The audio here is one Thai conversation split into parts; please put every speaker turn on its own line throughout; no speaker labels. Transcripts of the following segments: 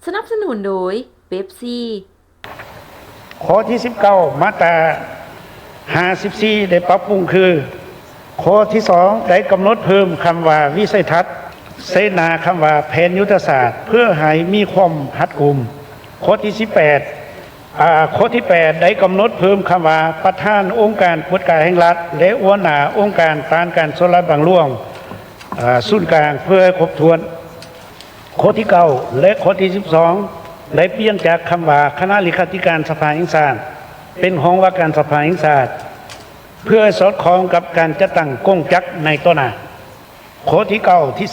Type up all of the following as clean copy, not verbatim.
สนับสนุนโดยเป๊ปซี่
ข้อที่19มาตรา54ได้ปรับปรุงคือข้อที่2ได้กำหนดเพิ่มคำว่าวิสัยทัศน์เสนาคำว่าแผนยุทธศาสตร์เพื่อให้มีความรัดกุมข้อที่18ข้อที่8ได้กำหนดเพิ่มคำว่าประธานองค์การตรวจการแห่งรัฐและหัวหน้าองค์การต้านการโจรลัดบางล่วงศูนย์กลางเพื่อครบถ้วนข้อที่9และข้อที่12ได้เปลี่ยนจากคำว่าคณะเลขาธิการสภาแห่งชาติเป็นห้องว่าการสภาแห่งชาติเพื่อสอดคล้องกับการจัดตั้งกงจักรในต้นหน้าข้อที่9ที่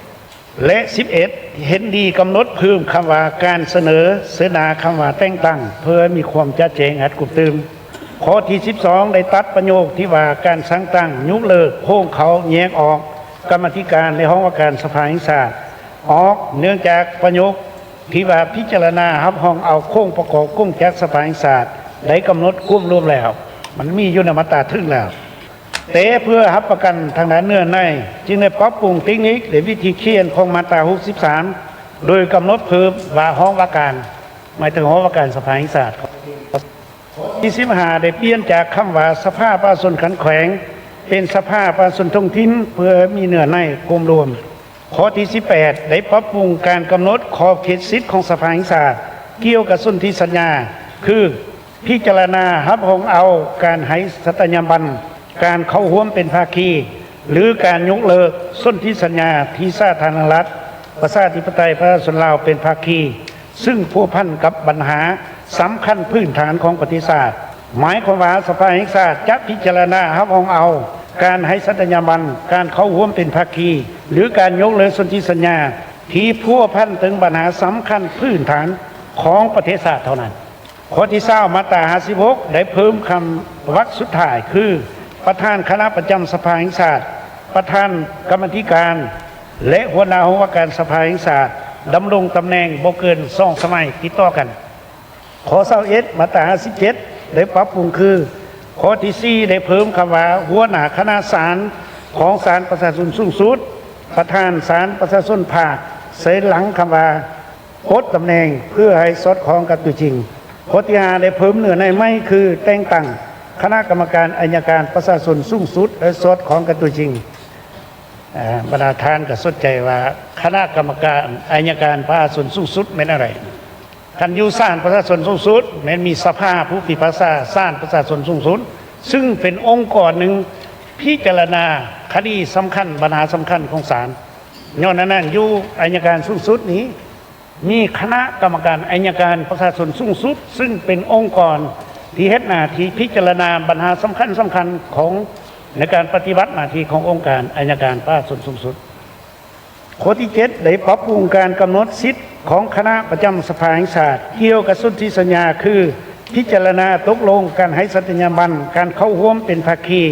10และ11เห็นดีกำหนดเพิ่มคำว่าการเสนอเสนาคำว่าแต่งตั้งเพื่อมีความชัดเจนหัดกุมตืมข้อที่12ได้ตัดประโยคที่ว่าการสั่งตั้งยุเลิกโค้งเขาแยกออกกรรมธิการในห้องว่าการสภาแห่งชาติออกเนื่องจากประโยคที่ว่าพิจารณารับห้องเอาโค้งประกอบกงจักรสภาแห่งชาติได้กำหนดควบรวมแล้วมันมีอยู่ในมาตราถึงแล้วแต่เพื่อรับประกันทางด้านเนื้อในจึงได้ปรับปรุงเทคนิคและวิธีเขียนของมาตรา63โดยกำหนดเพิ่มว่าห้องว่าการหมายถึงห้องว่าการสภาแห่งชาติที่15ได้เปลี่ยนจากคำว่าสภาประชาชนขันแขวงเป็นสภาประชาชนท้องถิ่นเพื่อมีเนื้อในกลมรวมข้อที่18ได้ปรับปรุงการกำหนดขอบเขตสิทธิ์ของสภาแห่งชาติเกี่ยวกับสนธิสัญญาคือพิจารณารับรองเอาการให้สัตยาบันการเข้าร่วมเป็นภาคีหรือการยกเลิกสนธิสัญญาที่สาธารณรัฐประชาธิปไตยประชาชนลาวเป็นภาคีซึ่งพัวพันกับปัญหาสำคัญพื้นฐานของประเทศชาติหมายความว่าสภาแห่งชาติจะพิจารณารับรองเอาการให้สัตยาบันการเข้าร่วมเป็นภาคีหรือการยกเลิกสนธิสัญญาที่พัวพันถึงปัญหาสำคัญพื้นฐานของประเทศชาติเท่านั้นข้อที่20มาตรา56ได้เพิ่มคำวรรคสุดท้ายคือประธานคณะประจำสภาแห่งชาติประธานกรรมธิการและหัวหน้าห้องว่าการสภาแห่งชาติดำรงตำแหน่งบ่เกิน2 สมัยติดต่อกันข้อ21มาตรา57ได้ปรับปรุงคือข้อที่4ได้เพิ่มคำว่าหัวหน้าคณะศาลของศาลประชาชนสูงสุดประธานศาลประชาชนภาคเสยหลังคำว่าโคตรตำแหน่งเพื่อให้สอดคล้องกับตัวจริงข้อที่5ได้เพิ่มเนื้อในไม่คือแต่งตั้งคณะกรรมการอัยการประชาชนสูงสุดและสอดคล้องกับตัวจริงบรรดาท่านก็สนใจว่าคณะกรรมการอัยการประชาชนสูงสุดเป็นอะไรท่านอยู่ศาลประชาชนสูงสุดมันมีสภาผู้พิพากษาศาลประชาชนสูงสุดซึ่งเป็นองค์กรหนึ่งพิจารณาคดีสำคัญปัญหาสำคัญของศาลย้อนนั้นอยู่อัยการสูงสุดนี้มีคณะกรรมการอัยการประชาชนสูงสุดซึ่งเป็นองค์กรที่เฮ็ดหน้าที่พิจารณาปัญหาสำคัญของในการปฏิบัติหน้าที่ขององค์การอัยการประชาชนสูงสุดข้อที่7ได้ปรับปรุงการกำหนดสิทธิ์ของคณะประจำสภาแห่งชาติเกี่ยวกับสนธิสัญญาคือพิจารณาตกลงการให้สัตยาบันการเข้าร่วมเป็นภาคี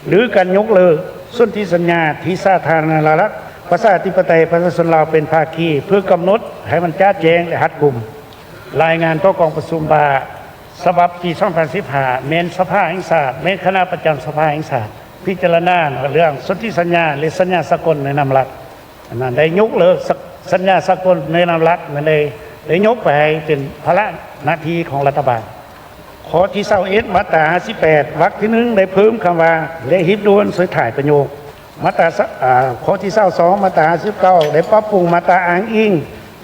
หรือการยกเลิกสนธิสัญญาที่สาธารณรัฐประชาธิปไตยประชาชนลาวเป็นภาคีเพื่อกำหนดให้มันชัดแจ้งและรัดกุมรายงานต่อกองประชุมบาฉบับปี2015เมนสภาแห่งชาติเมนคณะประจำสภาแห่งชาติพิจารณาเรื่องสนธิสัญญาหรือสัญญาสากลในนามรัฐนั้นได้ยกเลิกสัญญาสากลในนามรัฐมันได้ยกไปให้เป็นภาระหน้าที่ของรัฐบาลข้อที่21มาตรา58วรรคที่1ได้เพิ่มคำว่าและฮิบด่วนสวยถ่ายประโยคมาตราข้อที่22มาตรา59ได้ปรับปรุงมาตราอ้างอิง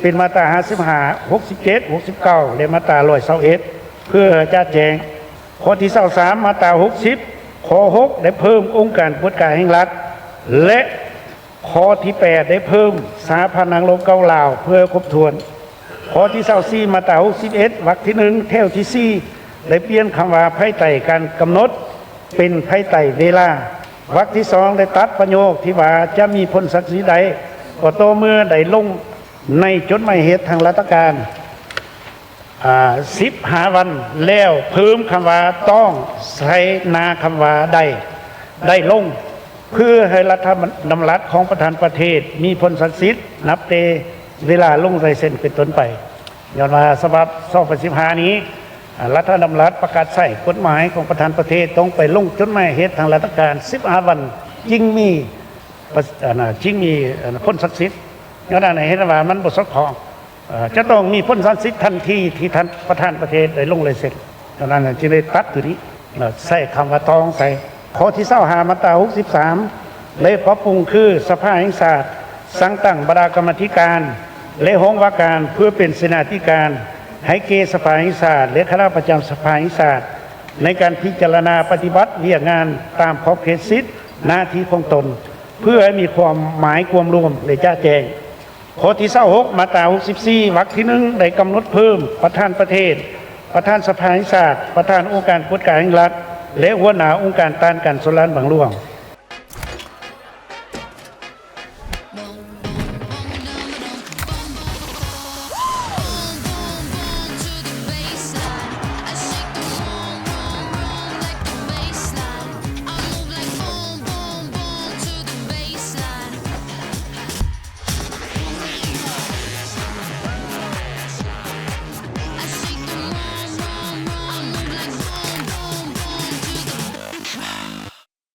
เป็นมาตรา55 67 69และมาตรา121เพื่อจัดแจงข้อที่23มาตรา60ข้อ6ได้เพิ่มองค์การตรวจการแห่งรัฐและข้อที่8ได้เพิ่มสหพันธ์นางรบเกาลาวเพื่อครบถ้วนข้อที่24มาตรา61วรรคที่1แถวที่4ได้เปลี่ยนคำว่าภายใต้การกำหนดเป็นภายใต้เวลาวรรคที่2ได้ตัดประโยคที่ว่าจะมีผลศักดิ์ศรีใดก็ต่อเมื่อได้ลงในจดหมายเหตุทางราชการ15 วันแล้วเพิ่มคำว่าต้องใช้นาคำว่าได้ลงเพื่อให้รัฐดำรัฐของประธานประเทศมีผลศักดิ์สิทธิ์นับแต่เวลาลงลายเซ็นเป็นต้นไปย้อนว่าฉบับ2015นี้รัฐดำรัฐประกาศใช้กฎหมายของประธานประเทศต้องไปลงจดหมายเหตุทางราชการ15 วันจึงมีผลศักดิ์สิทธิ์ย้อนนั้นเห็นว่ามันบ่สอดคล้อง จะต้องมีพ้นสันสิทธิ์ทันทีที่ท่านประธานประเทศได้ลงเลยเสร็จดังนั้นจึงได้ตัดตัวนี้ใส่คำว่าต้องใส่ข้อที่25มาตรา63เลยปรับปรุงคือสภาแห่งชาติสั่งตั้งบรรดากรรมธิการและห้องว่าการเพื่อเป็นเสนาธิการให้เกสภาแห่งชาติและคณะประจำสภาแห่งชาติในการพิจารณาปฏิบัติเรียกงานตามขอบเขตสิทธิหน้าที่ของตนเพื่อให้มีความหมายความรวมและจ้าแจงข้อที่26มาตรา64วรรคที่1ได้กำหนดเพิ่มประธานประเทศประธานสภาแห่งชาติประธานองค์การกฎหมายแห่งรัฐและหัวหน้าองค์การต้านการโจรกรรมบางหลวง